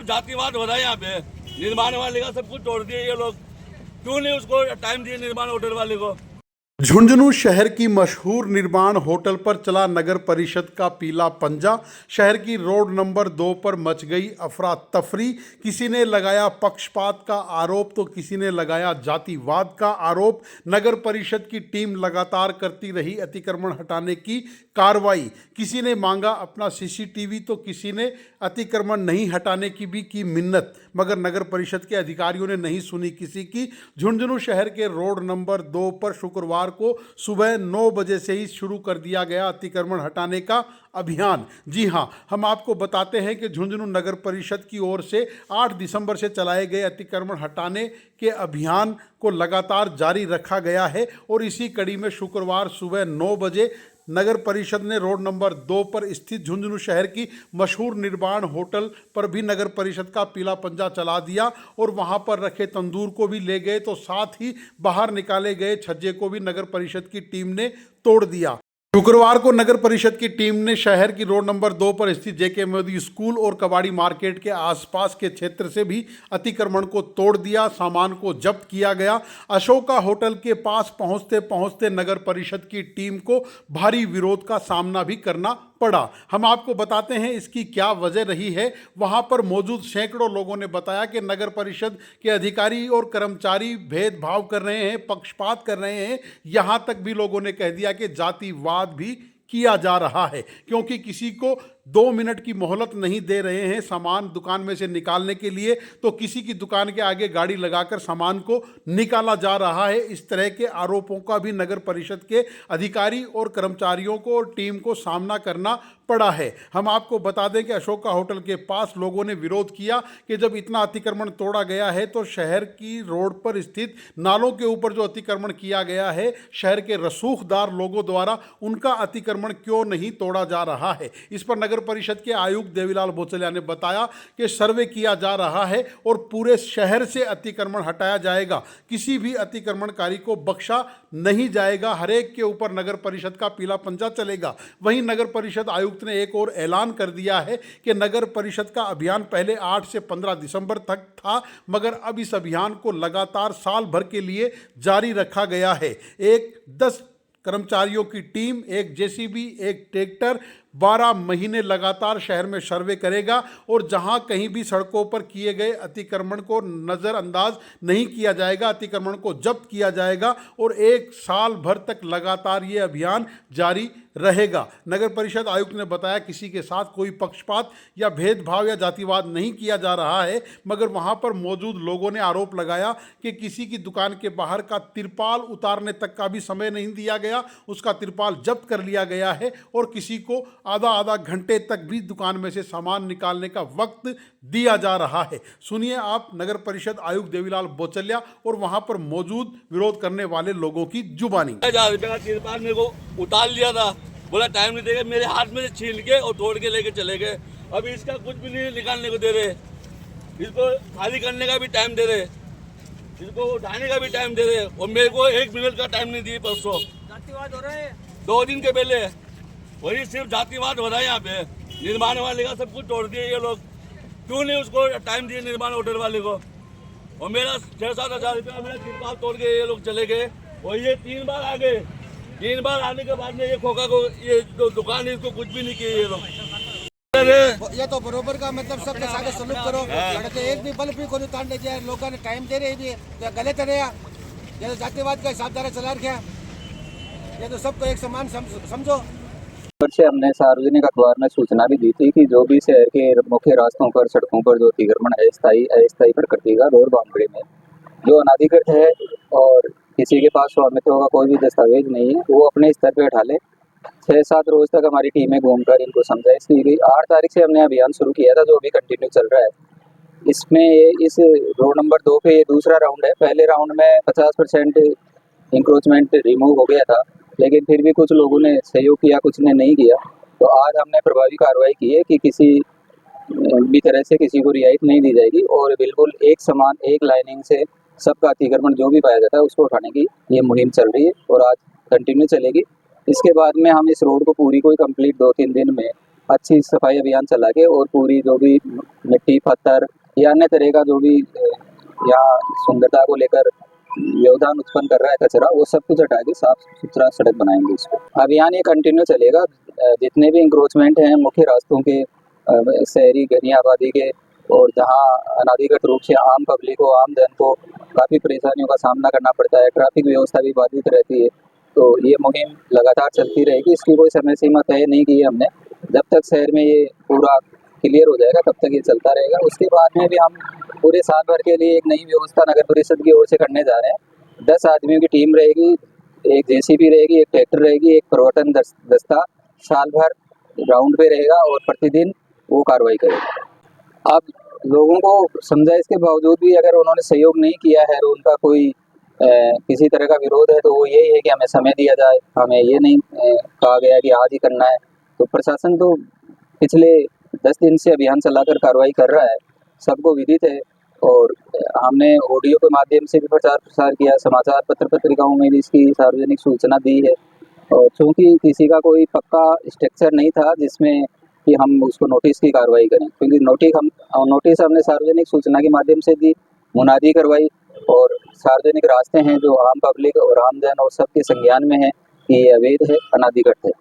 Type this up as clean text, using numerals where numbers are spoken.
सिर्फ जातिवाद हो रहा है यहाँ पे। निर्माण वाले का सब कुछ तोड़ दिए ये लोग, क्यों नहीं उसको टाइम दिए निर्माण होटल वाले को। झुंझुनू शहर की मशहूर निर्माण होटल पर चला नगर परिषद का पीला पंजा। शहर की रोड नंबर 2 पर मच गई अफरा तफरी। किसी ने लगाया पक्षपात का आरोप तो किसी ने लगाया जातिवाद का आरोप। नगर परिषद की टीम लगातार करती रही अतिक्रमण हटाने की कार्रवाई। किसी ने मांगा अपना सीसीटीवी तो किसी ने अतिक्रमण नहीं हटाने की भी की मिन्नत, मगर नगर परिषद के अधिकारियों ने नहीं सुनी किसी की। झुंझुनू शहर के रोड नंबर 2 पर शुक्रवार को सुबह 9 बजे से ही शुरू कर दिया गया अतिक्रमण हटाने का अभियान। जी हां, हम आपको बताते हैं कि झुंझुनू नगर परिषद की ओर से 8 दिसंबर से चलाए गए अतिक्रमण हटाने के अभियान को लगातार जारी रखा गया है और इसी कड़ी में शुक्रवार सुबह 9 बजे नगर परिषद ने रोड नंबर 2 पर स्थित झुंझुनू शहर की मशहूर निर्माण होटल पर भी नगर परिषद का पीला पंजा चला दिया और वहां पर रखे तंदूर को भी ले गए, तो साथ ही बाहर निकाले गए छज्जे को भी नगर परिषद की टीम ने तोड़ दिया। शुक्रवार को नगर परिषद की टीम ने शहर की रोड नंबर 2 पर स्थित जेके मोदी स्कूल और कबाड़ी मार्केट के आसपास के क्षेत्र से भी अतिक्रमण को तोड़ दिया, सामान को जब्त किया गया। अशोका होटल के पास पहुंचते पहुंचते नगर परिषद की टीम को भारी विरोध का सामना भी करना पड़ा। हम आपको बताते हैं इसकी क्या वजह रही है। वहां पर मौजूद सैकड़ों लोगों ने बताया कि नगर परिषद के अधिकारी और कर्मचारी भेदभाव कर रहे हैं, पक्षपात कर रहे हैं। यहां तक भी लोगों ने कह दिया कि जातिवाद भी किया जा रहा है, क्योंकि किसी को 2 मिनट की मोहलत नहीं दे रहे हैं सामान दुकान में से निकालने के लिए, तो किसी की दुकान के आगे गाड़ी लगाकर सामान को निकाला जा रहा है। इस तरह के आरोपों का भी नगर परिषद के अधिकारी और कर्मचारियों को और टीम को सामना करना पड़ा है। हम आपको बता दें कि अशोका होटल के पास लोगों ने विरोध किया कि जब इतना अतिक्रमण तोड़ा गया है तो शहर की रोड पर स्थित नालों के ऊपर जो अतिक्रमण किया गया है, शहर के रसूखदार लोगों द्वारा उनका अतिक्रमण क्यों नहीं तोड़ा जा रहा है। इस पर नगर परिषद के आयुक्त देवीलाल बोचलिया ने बताया कि सर्वे किया जा रहा है और पूरे शहर से अतिक्रमण हटाया जाएगा। किसी भी अतिक्रमणकारी को बख्शा नहीं जाएगा, हर एक के ऊपर नगर परिषद का पीला पंजा चलेगा। वहीं नगर परिषद आयुक्त ने एक और ऐलान कर दिया है कि नगर परिषद का अभियान पहले 8 से 15 दिसंबर तक था, मगर अब इस अभियान को लगातार साल भर के लिए जारी रखा गया है। 10 कर्मचारियों की टीम, एक जेसीबी, एक ट्रैक्टर 12 महीने लगातार शहर में सर्वे करेगा और जहां कहीं भी सड़कों पर किए गए अतिक्रमण को नज़रअंदाज नहीं किया जाएगा, अतिक्रमण को जब्त किया जाएगा और 1 साल भर तक लगातार ये अभियान जारी रहेगा। नगर परिषद आयुक्त ने बताया किसी के साथ कोई पक्षपात या भेदभाव या जातिवाद नहीं किया जा रहा है, मगर वहां पर मौजूद लोगों ने आरोप लगाया कि किसी की दुकान के बाहर का तिरपाल उतारने तक का भी समय नहीं दिया गया, उसका तिरपाल जब्त कर लिया गया है और किसी को आधा घंटे तक भी दुकान में से सामान निकालने का वक्त दिया जा रहा है। सुनिए आप नगर परिषद आयुक्त देवीलाल बोचलिया और वहां पर मौजूद विरोध करने वाले लोगों की जुबानी। 1000 रुपये का तिरपाल मेरे को उतार लिया था, बोला टाइम नहीं देगा, मेरे हाथ में से छीन के और तोड़ के लेके चले गए। अभी इसका कुछ भी नहीं निकालने को दे रहे, इसको खाली करने का भी टाइम दे रहे, इसको उठाने का भी टाइम दे रहे और मेरे को 1 मिनट का टाइम नहीं दिए। परसों जातिवाद हो रहा है, 2 दिन के पहले वही सिर्फ जातिवाद हो रहा है यहाँ पे। निर्माण वाले का सब कुछ तोड़ दिए ये लोग, क्यों नहीं उसको टाइम दिए निर्माण होटल वाले को। और मेरा 6-7 हज़ार रुपया मेरा तिरपाल तोड़ के ये लोग चले गए और ये 3 बार आ गए। 3 बार आने के बाद में ये खोखा को ये जो दुकान है इसको कुछ भी नहीं किए ये लोग। ये तो बरोबर का मतलब सबके साथ सलूक करो, एक भी बल्ब भी कोई उतार नहीं दिया, लोगों ने टाइम दे रहे भी तो गलत है। ये तो जातिवाद का हिसाब दारा चला रखा, ये तो सबको एक समान समझो। से हमने सार्वजनिक अखबार में सूचना भी दी थी कि जो भी शहर के मुख्य रास्तों पर, सड़कों पर जो अतिक्रमण अस्थायी प्रकृति का रोड बाउंड्री में जो अनाधिकृत है और किसी के पास स्वामित्व का कोई भी दस्तावेज नहीं है, वो अपने स्तर पे उठा ले। 6-7 रोज तक हमारी टीमें घूमकर इनको समझाइश की गई। 8 तारीख से हमने अभियान शुरू किया था जो अभी कंटिन्यू चल रहा है। इसमें इस रोड नंबर 2 पे ये दूसरा राउंड है। पहले राउंड में 50% इंक्रोचमेंट रिमूव हो गया था, लेकिन फिर भी कुछ लोगों ने सहयोग किया, कुछ ने नहीं किया। तो आज हमने प्रभावी कार्रवाई की है कि किसी भी तरह से किसी को रियायत नहीं दी जाएगी और बिल्कुल एक समान, एक लाइनिंग से सबका अतिक्रमण जो भी पाया जाता है उसको उठाने की ये मुहिम चल रही है। और आज कंटिन्यू चलेगी। इसके बाद में हम इस रोड को पूरी कोई कंप्लीट 2-3 दिन में अच्छी सफाई अभियान चला के और पूरी जो भी मिट्टी पत्थर या अन्य तरह का जो भी यहाँ सुंदरता को लेकर योगदान उत्पन्न कर रहा है कचरा, वो सब कुछ हटा के साफ सुथरा सड़क बनाएंगे इसको। अभियान ये कंटिन्यू चलेगा। जितने भी इंक्रोचमेंट हैं मुख्य रास्तों के, शहरी घनी आबादी के, और जहाँ अनाधिकृत रूप से आम पब्लिक को, आम जन को काफ़ी परेशानियों का सामना करना पड़ता है, ट्रैफिक व्यवस्था भी बाधित रहती है, तो ये मुहिम लगातार चलती रहेगी। इसकी कोई समय सीमा तय नहीं की है हमने। जब तक शहर में ये पूरा क्लियर हो जाएगा तब तक ये चलता रहेगा। उसके बाद में भी हम पूरे साल भर के लिए एक नई व्यवस्था नगर परिषद की ओर से करने जा रहे हैं। 10 आदमियों की टीम रहेगी, एक जेसीबी रहेगी, एक ट्रैक्टर रहेगी, एक प्रवर्तन दस्ता साल भर ग्राउंड पे रहेगा और प्रतिदिन वो कार्रवाई करेगा। अब लोगों को समझाइश के बावजूद भी अगर उन्होंने सहयोग नहीं किया है और उनका कोई किसी तरह का विरोध है, तो वो यही है कि हमें समय दिया जाए, हमें ये नहीं कहा गया कि आज ही करना है। तो प्रशासन तो पिछले 10 दिन से अभियान चलाकर कार्रवाई कर रहा है, सबको विदित है। और हमने ऑडियो के माध्यम से भी प्रचार प्रसार किया, समाचार पत्र पत्रिकाओं में भी इसकी सार्वजनिक सूचना दी है। और चूँकि किसी का कोई पक्का स्ट्रक्चर नहीं था जिसमें कि हम उसको नोटिस की कार्रवाई करें, क्योंकि नोटिस हमने सार्वजनिक सूचना के माध्यम से दी, मुनादी करवाई, और सार्वजनिक रास्ते हैं जो आम पब्लिक और आम जन और सबके संज्ञान में है कि ये अवैध है, अनाधिकृत है।